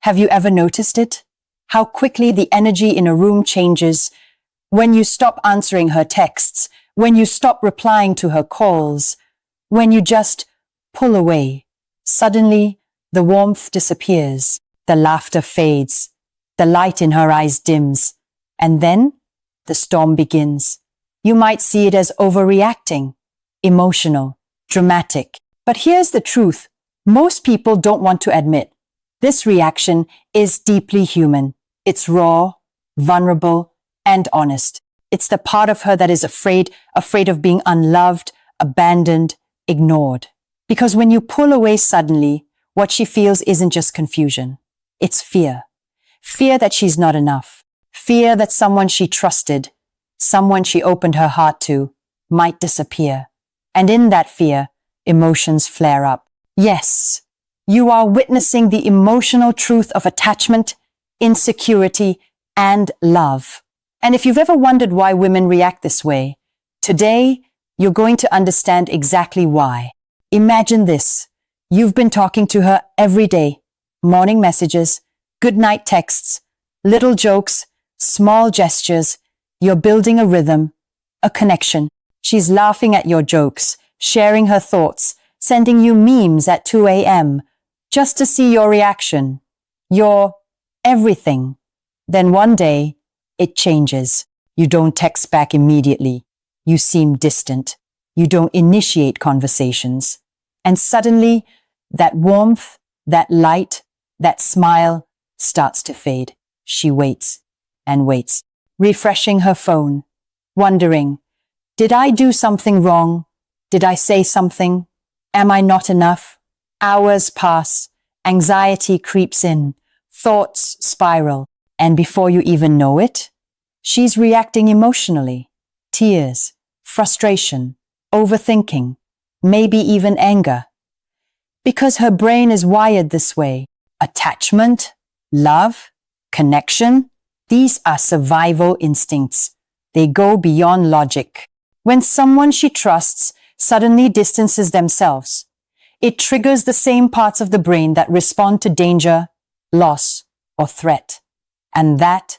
Have you ever noticed it? How quickly the energy in a room changes when you stop answering her texts, when you stop replying to her calls, when you just pull away. Suddenly, the warmth disappears, the laughter fades, the light in her eyes dims, and then the storm begins. You might see it as overreacting, emotional, dramatic. But here's the truth. Most people don't want to admit. This reaction is deeply human. It's raw, vulnerable, and honest. It's the part of her that is afraid of being unloved, abandoned, ignored. Because when you pull away suddenly, what she feels isn't just confusion. It's fear. Fear that she's not enough. Fear that someone she trusted, someone she opened her heart to, might disappear. And in that fear, emotions flare up. Yes, you are witnessing the emotional truth of attachment, insecurity, and love. And if you've ever wondered why women react this way, today you're going to understand exactly why. Imagine this. You've been talking to her every day. Morning messages, goodnight texts, little jokes, small gestures. You're building a rhythm, a connection. She's laughing at your jokes, sharing her thoughts, sending you memes at 2 a.m. just to see your reaction. Your everything. Then one day, it changes. You don't text back immediately. You seem distant. You don't initiate conversations. And suddenly, that warmth, that light, that smile starts to fade. She waits and waits, refreshing her phone, wondering, did I do something wrong? Did I say something? Am I not enough? Hours pass, anxiety creeps in, thoughts spiral, and before you even know it, she's reacting emotionally. Tears, frustration, overthinking, maybe even anger. Because her brain is wired this way. Attachment, love, connection, these are survival instincts. They go beyond logic. When someone she trusts suddenly distances themselves, it triggers the same parts of the brain that respond to danger, loss, or threat. And that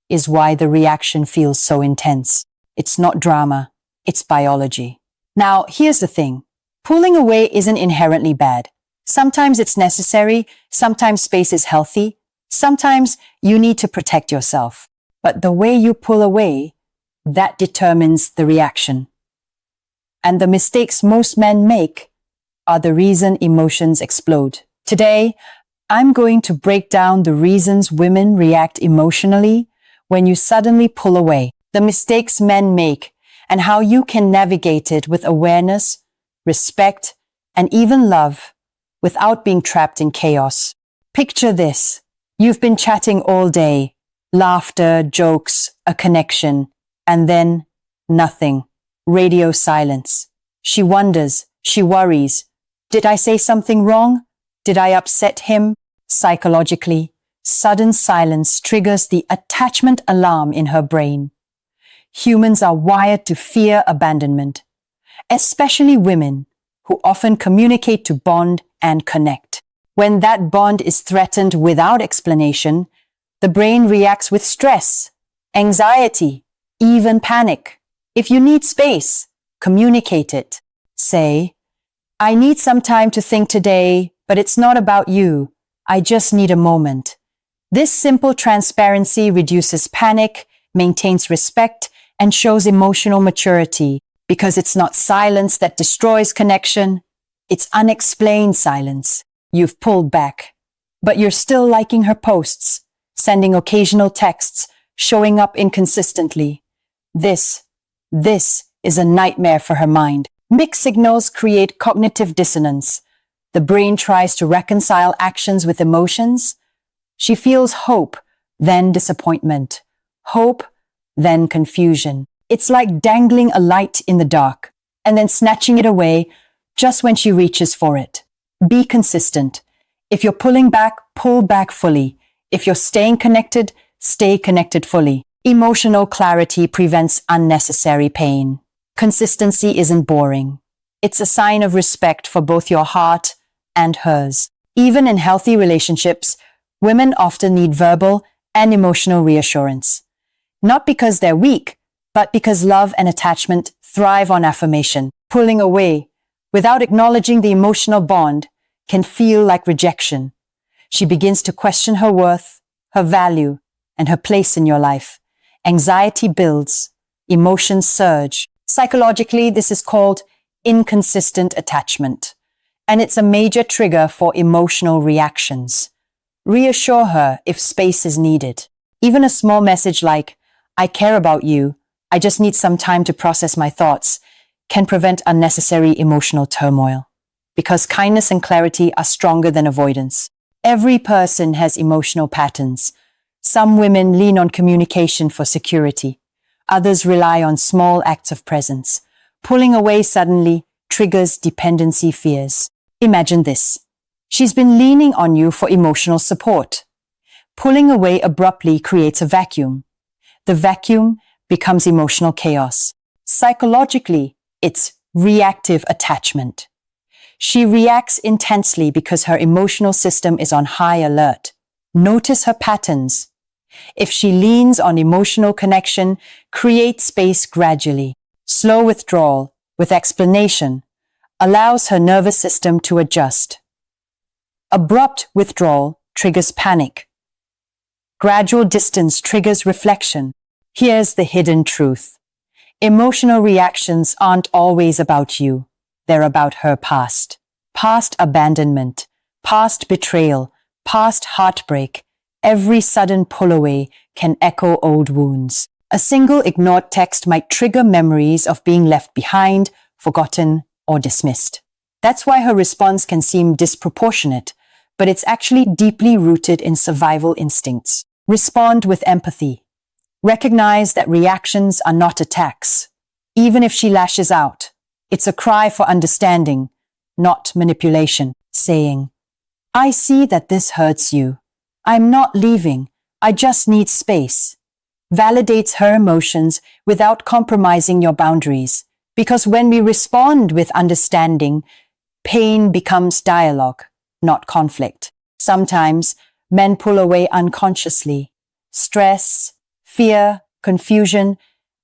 is why the reaction feels so intense. It's not drama, it's biology. Now, here's the thing. Pulling away isn't inherently bad. Sometimes it's necessary, sometimes space is healthy, sometimes you need to protect yourself. But the way you pull away, that determines the reaction. And the mistakes most men make are the reason emotions explode. Today, I'm going to break down the reasons women react emotionally when you suddenly pull away, the mistakes men make, and how you can navigate it with awareness, respect, and even love without being trapped in chaos. Picture this. You've been chatting all day, laughter, jokes, a connection, and then nothing. Radio silence. She wonders, she worries. Did I say something wrong? Did I upset him? Psychologically, sudden silence triggers the attachment alarm in her brain. Humans are wired to fear abandonment, especially women who often communicate to bond and connect. When that bond is threatened without explanation, the brain reacts with stress, anxiety, even panic. If you need space, communicate it. Say, I need some time to think today, but it's not about you. I just need a moment. This simple transparency reduces panic, maintains respect, and shows emotional maturity, because it's not silence that destroys connection. It's unexplained silence. You've pulled back, but you're still liking her posts, sending occasional texts, showing up inconsistently. This is a nightmare for her mind. Mixed signals create cognitive dissonance. The brain tries to reconcile actions with emotions. She feels hope, then disappointment. Hope, then confusion. It's like dangling a light in the dark and then snatching it away just when she reaches for it. Be consistent. If you're pulling back, pull back fully. If you're staying connected, stay connected fully. Emotional clarity prevents unnecessary pain. Consistency isn't boring. It's a sign of respect for both your heart and hers. Even in healthy relationships, women often need verbal and emotional reassurance. Not because they're weak, but because love and attachment thrive on affirmation. Pulling away without acknowledging the emotional bond can feel like rejection. She begins to question her worth, her value, and her place in your life. Anxiety builds, emotions surge. Psychologically, this is called inconsistent attachment, and it's a major trigger for emotional reactions. Reassure her if space is needed. Even a small message like, "I care about you, I just need some time to process my thoughts," can prevent unnecessary emotional turmoil. Because kindness and clarity are stronger than avoidance. Every person has emotional patterns. Some women lean on communication for security. Others rely on small acts of presence. Pulling away suddenly triggers dependency fears. Imagine this. She's been leaning on you for emotional support. Pulling away abruptly creates a vacuum. The vacuum becomes emotional chaos. Psychologically, it's reactive attachment. She reacts intensely because her emotional system is on high alert. Notice her patterns. If she leans on emotional connection, create space gradually. Slow withdrawal with explanation allows her nervous system to adjust. Abrupt withdrawal triggers panic. Gradual distance triggers reflection. Here's the hidden truth. Emotional reactions aren't always about you. They're about her past. Past abandonment, past betrayal, past heartbreak. Every sudden pull away can echo old wounds. A single ignored text might trigger memories of being left behind, forgotten, or dismissed. That's why her response can seem disproportionate, but it's actually deeply rooted in survival instincts. Respond with empathy. Recognize that reactions are not attacks. Even if she lashes out, it's a cry for understanding, not manipulation, saying, "I see that this hurts you. I'm not leaving. I just need space." Validates her emotions without compromising your boundaries. Because when we respond with understanding, pain becomes dialogue, not conflict. Sometimes men pull away unconsciously. Stress, fear, confusion,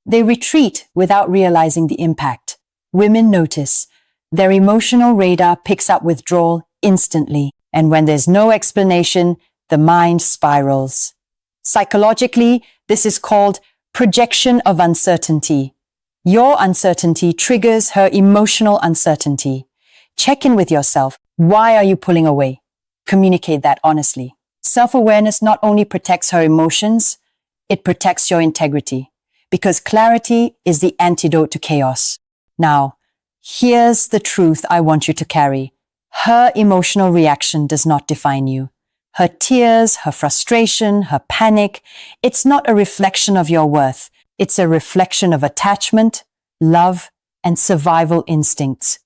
they retreat without realizing the impact. Women notice. Their emotional radar picks up withdrawal instantly, and when there's no explanation, the mind spirals. Psychologically, this is called projection of uncertainty. Your uncertainty triggers her emotional uncertainty. Check in with yourself. Why are you pulling away? Communicate that honestly. Self-awareness not only protects her emotions, it protects your integrity, because clarity is the antidote to chaos. Now, here's the truth I want you to carry. Her emotional reaction does not define you. Her tears, her frustration, her panic, it's not a reflection of your worth. It's a reflection of attachment, love, and survival instincts.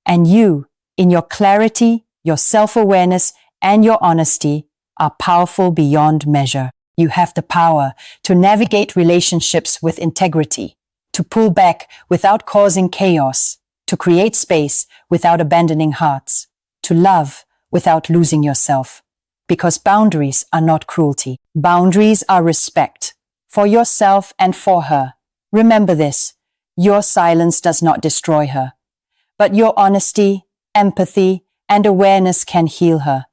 And you, in your clarity, your self-awareness, and your honesty, are powerful beyond measure. You have the power to navigate relationships with integrity, to pull back without causing chaos, to create space without abandoning hearts, to love without losing yourself. Because boundaries are not cruelty. Boundaries are respect for yourself and for her. Remember this, your silence does not destroy her, but your honesty, empathy, and awareness can heal her.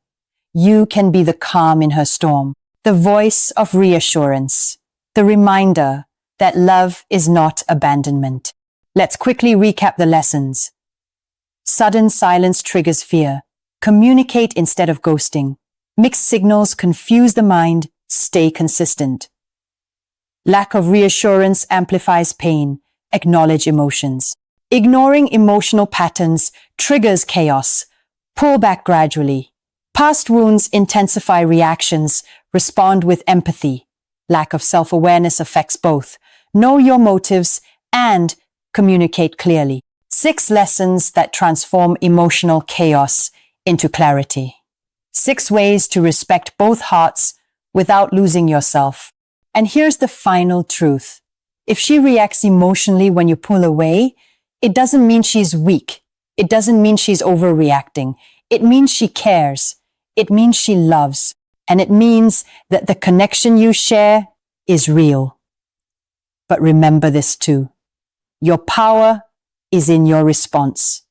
You can be the calm in her storm, the voice of reassurance, the reminder that love is not abandonment. Let's quickly recap the lessons. Sudden silence triggers fear. Communicate instead of ghosting. Mixed signals confuse the mind. Stay consistent. Lack of reassurance amplifies pain. Acknowledge emotions. Ignoring emotional patterns triggers chaos. Pull back gradually. Past wounds intensify reactions. Respond with empathy. Lack of self-awareness affects both. Know your motives and communicate clearly. 6 lessons that transform emotional chaos into clarity. 6 ways to respect both hearts without losing yourself. And here's the final truth. If she reacts emotionally when you pull away, it doesn't mean she's weak. It doesn't mean she's overreacting. It means she cares. It means she loves, and it means that the connection you share is real. But remember this too. Your power is in your response.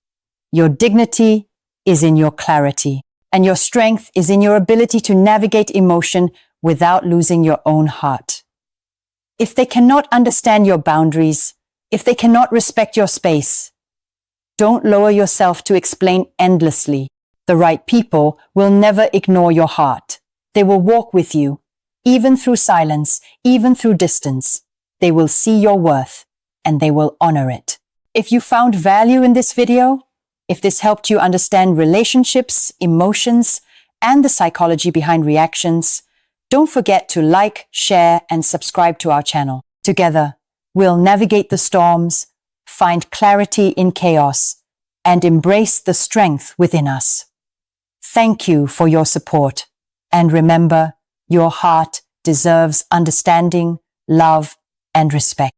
Your dignity is in your clarity. And your strength is in your ability to navigate emotion without losing your own heart. If they cannot understand your boundaries, if they cannot respect your space, don't lower yourself to explain endlessly. The right people will never ignore your heart. They will walk with you, even through silence, even through distance. They will see your worth, and they will honor it. If you found value in this video, if this helped you understand relationships, emotions, and the psychology behind reactions, don't forget to like, share, and subscribe to our channel. Together, we'll navigate the storms, find clarity in chaos, and embrace the strength within us. Thank you for your support. And remember, your heart deserves understanding, love, and respect.